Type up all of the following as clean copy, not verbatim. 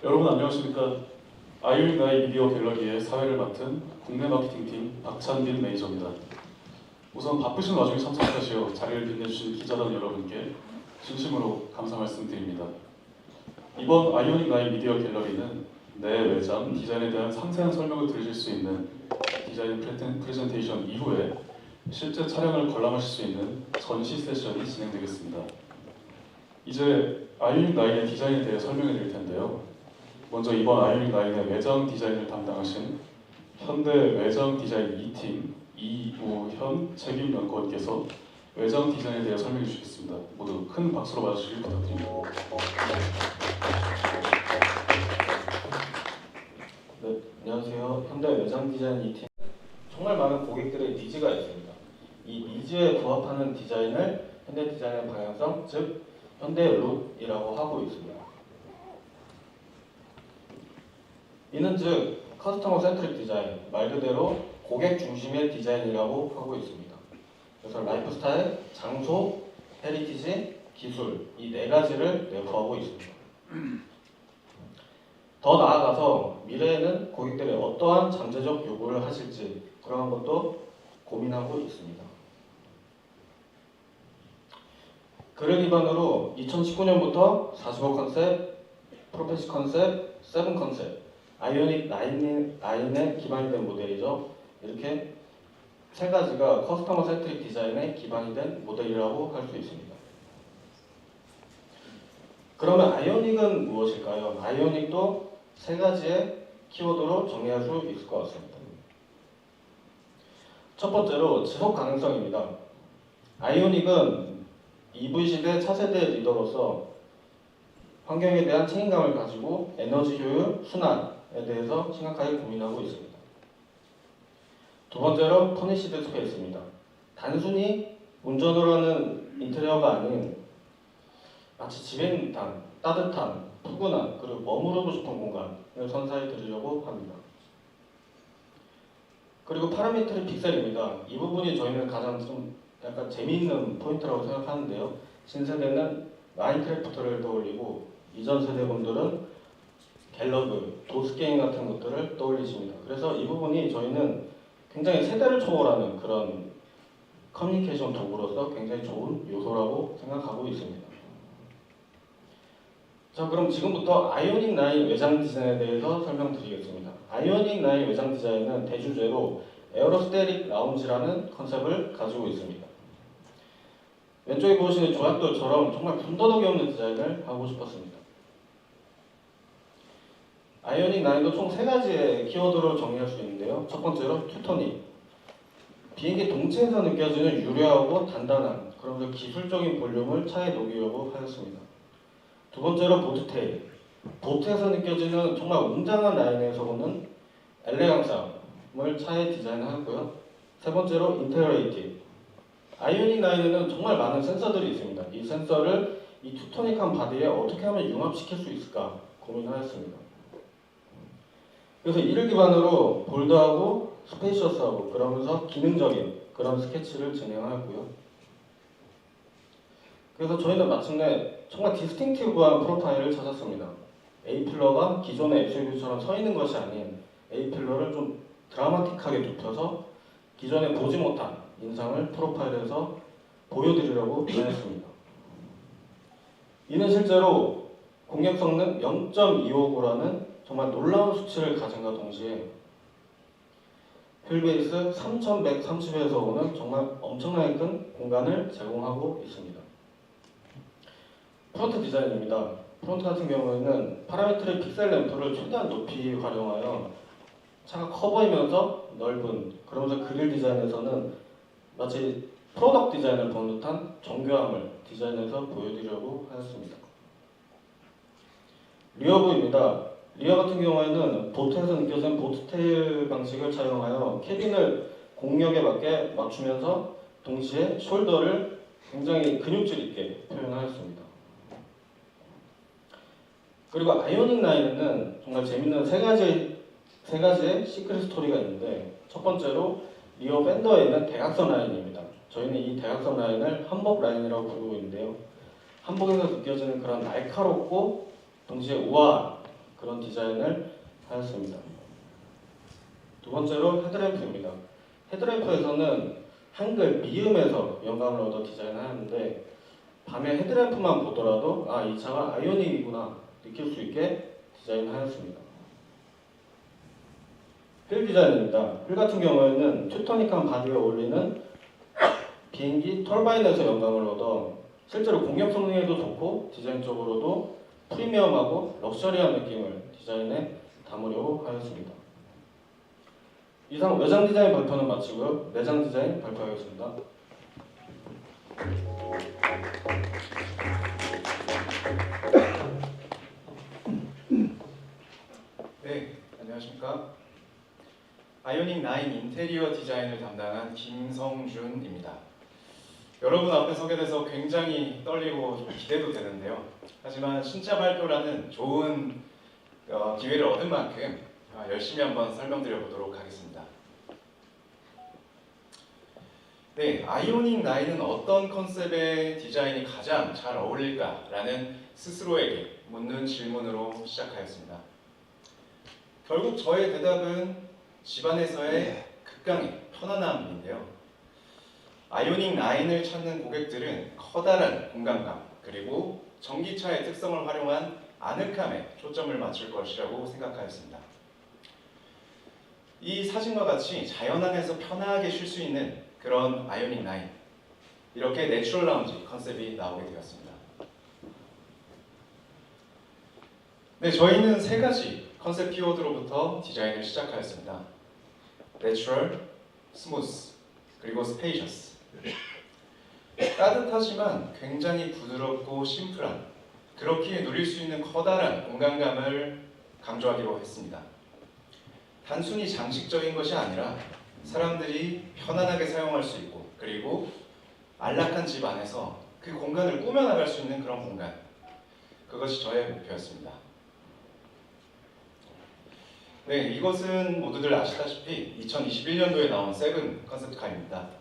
여러분 안녕하십니까? 아이오닉 나이 미디어 갤러리의 사회를 맡은 국내 마케팅팀 박찬빈 매니저입니다. 우선 바쁘신 와중에 참석하시어 자리를 빛내주신 기자단 여러분께 진심으로 감사 말씀드립니다. 이번 아이오닉 나이 미디어 갤러리는 내 외장 디자인에 대한 상세한 설명을 들으실 수 있는 디자인 프레젠테이션 이후에 실제 촬영을 관람하실 수 있는 전시 세션이 진행되겠습니다. 이제 아이오닉 나인의 디자인에 대해 설명해 드릴 텐데요. 먼저 이번 아이오닉 나인의 외장 디자인을 담당하신 현대 외장 디자인 2팀 이우현 책임연구원께서 외장 디자인에 대해 설명해 주시겠습니다. 모두 큰 박수로 맞아주시길 부탁드립니다. 네, 안녕하세요. 현대 외장 디자인 2팀. 정말 많은 고객들의 니즈가 있습니다. 이 니즈에 부합하는 디자인을 현대 디자인의 방향성, 즉 현대 룩이라고 하고 있습니다. 이는 즉 커스터머 센트릭 디자인, 말 그대로 고객 중심의 디자인이라고 하고 있습니다. 그래서 라이프 스타일, 장소, 헤리티지, 기술 이 네 가지를 내포하고 있습니다. 더 나아가서 미래에는 고객들이 어떠한 잠재적 요구를 하실지 그러한 것도 고민하고 있습니다. 그를 기반으로 2019년부터 40억 컨셉, 프로페시 컨셉, 세븐 컨셉, 아이오닉 9에 기반이 된 모델이죠. 이렇게 세 가지가 커스터머 센트릭 디자인에 기반이 된 모델이라고 할 수 있습니다. 그러면 아이오닉은 무엇일까요? 아이오닉도 세 가지의 키워드로 정리할 수 있을 것 같습니다. 첫 번째로 지속 가능성입니다. 아이오닉은 EV 시대 차세대 리더로서 환경에 대한 책임감을 가지고 에너지 효율, 순환에 대해서 심각하게 고민하고 있습니다. 두 번째로 퍼니시드 스페이스입니다. 단순히 운전으로 하는 인테리어가 아닌 마치 집에 있는 듯한 따뜻한, 푸근한, 그리고 머무르고 싶은 공간을 선사해 드리려고 합니다. 그리고 파라미터리 픽셀입니다. 이 부분이 저희는 가장 좀 약간 재미있는 포인트라고 생각하는데요. 신세대는 마인크래프트를 떠올리고 이전 세대 분들은 갤러그, 도스게임 같은 것들을 떠올리십니다. 그래서 이 부분이 저희는 굉장히 세대를 초월하는 그런 커뮤니케이션 도구로서 굉장히 좋은 요소라고 생각하고 있습니다. 자, 그럼 지금부터 아이오닉 9 외장 디자인에 대해서 설명드리겠습니다. 아이오닉 9 외장 디자인은 대주제로 에어로스테릭 라운지라는 컨셉을 가지고 있습니다. 왼쪽에 보시는 조약돌처럼 정말 군더더기 없는 디자인을 하고 싶었습니다. 아이오닉 9도 총 3가지의 키워드로 정리할 수 있는데요. 첫 번째로 튜토닉. 비행기 동체에서 느껴지는 유려하고 단단한 그러면서 기술적인 볼륨을 차에 녹이려고 하였습니다. 두 번째로 보트테일. 보트에서 느껴지는 정말 웅장한 라인에서 오는 엘레강성을 차에 디자인하였고요. 세 번째로 인테그레이티브. 아이오닉 9에는 정말 많은 센서들이 있습니다. 이 센서를 이 투토닉한 바디에 어떻게 하면 융합시킬 수 있을까 고민하였습니다. 그래서 이를 기반으로 볼드하고 스페이셔스하고 그러면서 기능적인 그런 스케치를 진행하였고요. 그래서 저희는 마침내 정말 디스팅티브한 프로파일을 찾았습니다. A필러가 기존의 SUV처럼 서 있는 것이 아닌 A필러를 좀 드라마틱하게 눕혀서 기존에 보지 못한 인상을 프로파일에서 보여드리려고 했습니다. 이는 실제로 공격 성능 0.259라는 정말 놀라운 수치를 가진과 동시에 휠베이스 3130에서 오는 정말 엄청나게 큰 공간을 제공하고 있습니다. 프론트 디자인입니다. 프론트 같은 경우에는 파라미터리 픽셀 램프를 최대한 높이 활용하여 차가 커 보이면서 넓은 그러면서 그릴 디자인에서는 마치 프로덕트 디자인을 본 듯한 정교함을 디자인해서 보여드리려고 하였습니다. 리어부입니다. 리어 같은 경우에는 보트에서 느껴지는 보트테일 방식을 차용하여 캐빈을 공력에 맞게 맞추면서 동시에 숄더를 굉장히 근육질 있게 표현하였습니다. 그리고 아이오닉 9에는 정말 재밌는 세 가지의 시크릿 스토리가 있는데 첫 번째로 리어 팬더에 있는 대각선 라인입니다. 저희는 이 대각선 라인을 한복 라인이라고 부르고 있는데요. 한복에서 느껴지는 그런 날카롭고 동시에 우아한 그런 디자인을 하였습니다. 두 번째로 헤드램프입니다. 헤드램프에서는 한글 미음에서 영감을 얻어 디자인하였는데 밤에 헤드램프만 보더라도 이 차가 아이오닉이구나 느낄 수 있게 디자인하였습니다. 휠 디자인입니다. 휠 같은 경우에는 튜토닉한 바디에 어울리는 비행기 털바인에서 영감을 얻어 실제로 공격 성능에도 좋고 디자인적으로도 프리미엄하고 럭셔리한 느낌을 디자인에 담으려고 하였습니다. 이상 외장 디자인 발표는 마치고요. 내장 디자인 발표하겠습니다. 네, 안녕하십니까. 아이오닉 9 인테리어 디자인을 담당한 김성준입니다. 여러분 앞에 서게 돼서 굉장히 떨리고 좀 기대도 되는데요. 하지만 신차 발표라는 좋은 기회를 얻은 만큼 열심히 한번 설명드려 보도록 하겠습니다. 네, 아이오닉 9은 어떤 컨셉의 디자인이 가장 잘 어울릴까라는 스스로에게 묻는 질문으로 시작하였습니다. 결국 저의 대답은 집안에서의 극강의 편안함인데요. 아이오닉 9을 찾는 고객들은 커다란 공간감 그리고 전기차의 특성을 활용한 아늑함에 초점을 맞출 것이라고 생각하였습니다. 이 사진과 같이 자연 안에서 편하게 쉴 수 있는 그런 아이오닉 9, 이렇게 내추럴 라운지 컨셉이 나오게 되었습니다. 네, 저희는 세 가지 컨셉 키워드로부터 디자인을 시작하였습니다. 내추럴, 스무스, 그리고 스페이셔스. 따뜻하지만 굉장히 부드럽고 심플한, 그렇게 누릴 수 있는 커다란 공간감을 강조하기로 했습니다. 단순히 장식적인 것이 아니라 사람들이 편안하게 사용할 수 있고 그리고 안락한 집 안에서 그 공간을 꾸며나갈 수 있는 그런 공간, 그것이 저의 목표였습니다. 네, 이것은 모두들 아시다시피 2021년도에 나온 세븐 컨셉카입니다.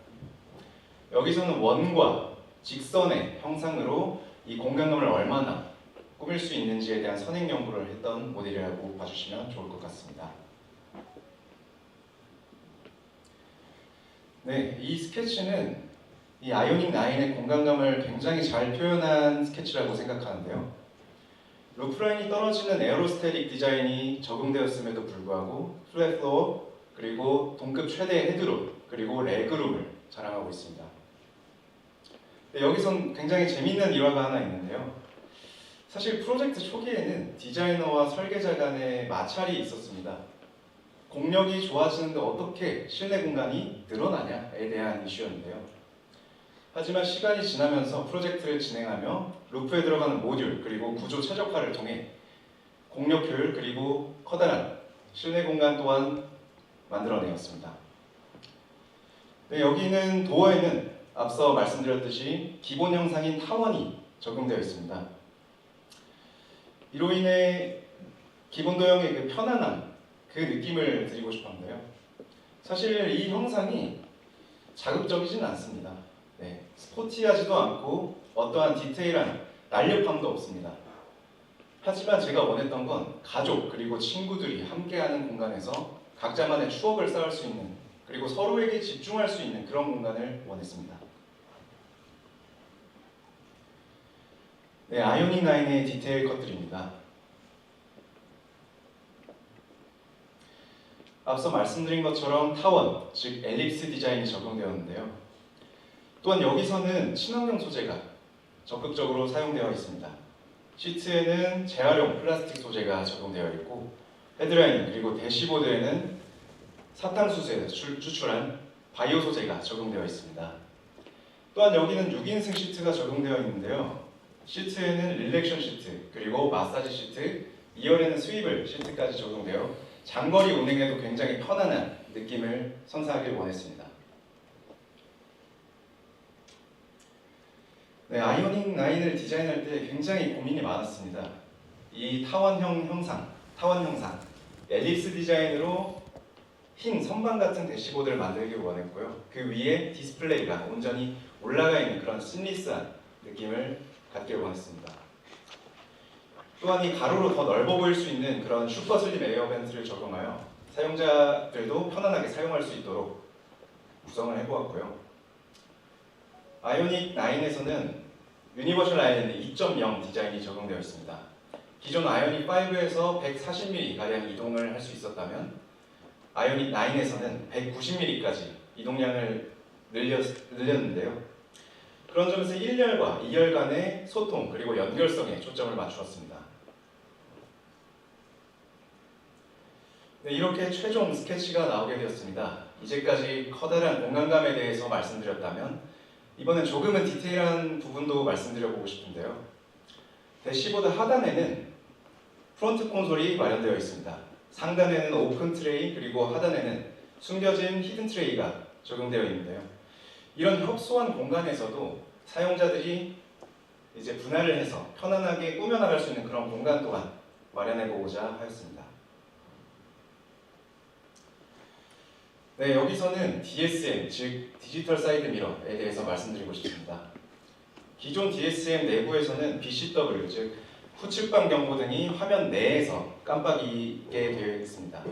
여기서는 원과 직선의 형상으로 이 공간감을 얼마나 꾸밀 수 있는지에 대한 선행 연구를 했던 모델이라고 봐주시면 좋을 것 같습니다. 네, 이 스케치는 이 아이오닉 9의 공간감을 굉장히 잘 표현한 스케치라고 생각하는데요. 루프라인이 떨어지는 에어로스태틱 디자인이 적용되었음에도 불구하고 플랫 플로어, 그리고 동급 최대의 헤드룸, 그리고 레그룸을 자랑하고 있습니다. 네, 여기선 굉장히 재미있는 일화가 하나 있는데요. 사실 프로젝트 초기에는 디자이너와 설계자 간의 마찰이 있었습니다. 공력이 좋아지는데 어떻게 실내 공간이 늘어나냐에 대한 이슈였는데요. 하지만 시간이 지나면서 프로젝트를 진행하며 루프에 들어가는 모듈 그리고 구조 최적화를 통해 공력 효율 그리고 커다란 실내 공간 또한 만들어내었습니다. 네, 여기는 도어에는 앞서 말씀드렸듯이 기본 형상인 타원이 적용되어 있습니다. 이로 인해 기본 도형의 그 편안함, 그 느낌을 드리고 싶었는데요. 사실 이 형상이 자극적이진 않습니다. 네, 스포티하지도 않고 어떠한 디테일한 날렵함도 없습니다. 하지만 제가 원했던 건 가족 그리고 친구들이 함께하는 공간에서 각자만의 추억을 쌓을 수 있는, 그리고 서로에게 집중할 수 있는 그런 공간을 원했습니다. 네, 아이오닉 9의 디테일 컷들입니다. 앞서 말씀드린 것처럼 타원, 즉 엘립스 디자인이 적용되었는데요. 또한 여기서는 친환경 소재가 적극적으로 사용되어 있습니다. 시트에는 재활용 플라스틱 소재가 적용되어 있고 헤드라인 그리고 대시보드에는 사탕수수에서 추출한 바이오 소재가 적용되어 있습니다. 또한 여기는 6인승 시트가 적용되어 있는데요. 시트에는 릴렉션 시트 그리고 마사지 시트, 2열에는 스위블 시트까지 적용되어 장거리 운행에도 굉장히 편안한 느낌을 선사하길 원했습니다. 네, 아이오닉 9을 디자인할 때 굉장히 고민이 많았습니다. 이 타원 형상, 엘립스 디자인으로 흰 선반 같은 대시보드를 만들기 원했고요. 그 위에 디스플레이가 온전히 올라가 있는 그런 심리스한 느낌을 갖기를 원했습니다. 또한 이 가로로 더 넓어 보일 수 있는 그런 슈퍼 슬림 에어벤트를 적용하여 사용자들도 편안하게 사용할 수 있도록 구성을 해보았고요. 아이오닉 9에서는 유니버셜 아일랜드 2.0 디자인이 적용되어 있습니다. 기존 아이오닉 5에서 140mm가량 이동을 할 수 있었다면 아이오닉 9에서는 190mm까지 이동량을 늘렸는데요. 그런 점에서 1열과 2열 간의 소통 그리고 연결성에 초점을 맞추었습니다. 네, 이렇게 최종 스케치가 나오게 되었습니다. 이제까지 커다란 공간감에 대해서 말씀드렸다면 이번엔 조금은 디테일한 부분도 말씀드려보고 싶은데요. 대시보드 하단에는 프론트 콘솔이 마련되어 있습니다. 상단에는 오픈 트레이 그리고 하단에는 숨겨진 히든 트레이가 적용되어 있는데요. 이런 협소한 공간에서도 사용자들이 이제 분할을 해서 편안하게 꾸며나갈 수 있는 그런 공간 또한 마련해보고자 하였습니다. 네, 여기서는 DSM, 즉 디지털 사이드 미러에 대해서 말씀드리고 싶습니다. 기존 DSM 내부에서는 BCW, 즉 후측방 경고 등이 화면 내에서 깜빡이게 되어 있습니다.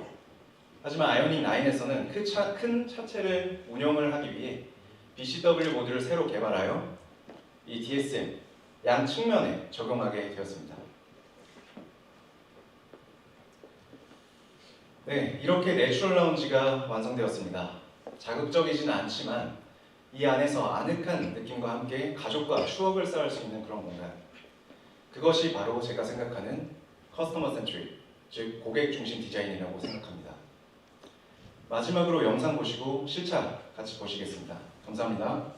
하지만 아이오닉 9에서는 큰 차체를 운영을 하기 위해 BCW 모듈을 새로 개발하여 이 DSM 양 측면에 적용하게 되었습니다. 네, 이렇게 내추럴 라운지가 완성되었습니다. 자극적이지는 않지만 이 안에서 아늑한 느낌과 함께 가족과 추억을 쌓을 수 있는 그런 공간. 그것이 바로 제가 생각하는 커스터머 센트릭, 즉 고객 중심 디자인이라고 생각합니다. 마지막으로 영상 보시고 실차 같이 보시겠습니다. 감사합니다.